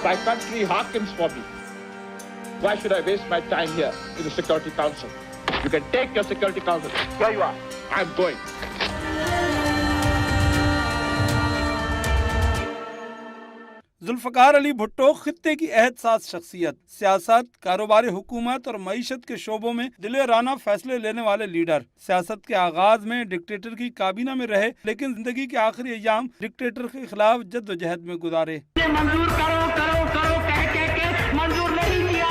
My country harkens for me. Why should I waste my time here in the Security Council? You can take your Security Council. Here you are. I'm going. Zulfiqar Ali Bhutto खित्ते की अहदसास शख्सियत, सियासत, कारोबारी हुकूमत और मईशत के शोबों में दिलेराना फैसले लेने वाले लीडर। सियासत के आगाज में डिक्टेटर की काबीना में रहे, लेकिन जिंदगी के आखिरी अय्याम डिक्टेटर के खिलाफ जद्दोजहद में गुजारे। मंजूर करो करो करो कह के मंजूर नहीं किया।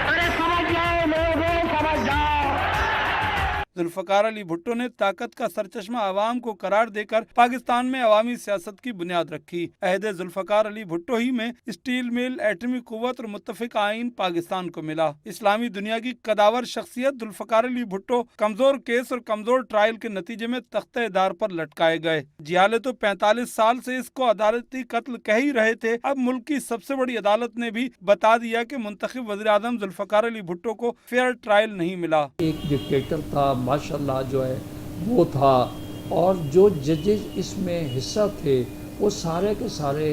अरे समझ जाओ लोगों, समझ जाओ। जुल्फ़कार अली भुट्टो ने ताकत का सरचश्मा आवाम को करार देकर पाकिस्तान में अवामी सियासत की बुनियाद रखी। अहदे जुल्फ़कार अली भुट्टो ही में स्टील मिल, एटमी कुव्वत और मुत्तफिक आइन पाकिस्तान को मिला। इस्लामी दुनिया की कदावर शख्सियत जुल्फ़कार अली भुट्टो कमजोर केस और कमजोर ट्रायल के नतीजे में तख्ते दार पर लटकाए गए। जियाले तो 45 साल से इसको अदालती कत्ल कह ही रहे थे। अब मुल्क की सबसे बड़ी अदालत ने भी बता दिया कि मुंतखब वज़ीर आज़म जुल्फ़कार अली भुट्टो को फेयर ट्रायल नहीं मिला। एक डिक्टेटर था, माशाल्लाह जो है वो था, और जो जजेस इसमें हिस्सा थे वो सारे के सारे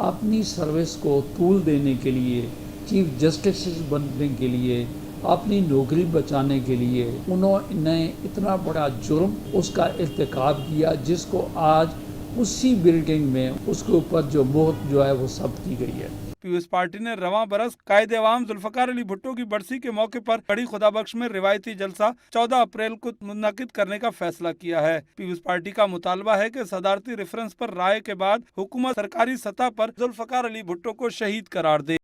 अपनी सर्विस को तूल देने के लिए, चीफ जस्टिस बनने के लिए, अपनी नौकरी बचाने के लिए उन्होंने इतना बड़ा जुर्म उसका इर्तिकाब किया, जिसको आज उसी बिल्डिंग में उसके ऊपर जो मोहर जो है वो सब्त की गई है। पीपल्स पार्टी ने रवां बरस कायदे अवाम जुल्फ़कार अली भुट्टो की बरसी के मौके पर बड़ी खुदाबख्श में रिवायती जलसा 14 अप्रैल को मुनक्किद करने का फैसला किया है। पीपल्स पार्टी का मुतालबा है कि सदारती रेफरेंस पर राय के बाद हुकूमत सरकारी सतह पर जुल्फ़कार अली भुट्टो को शहीद करार दे।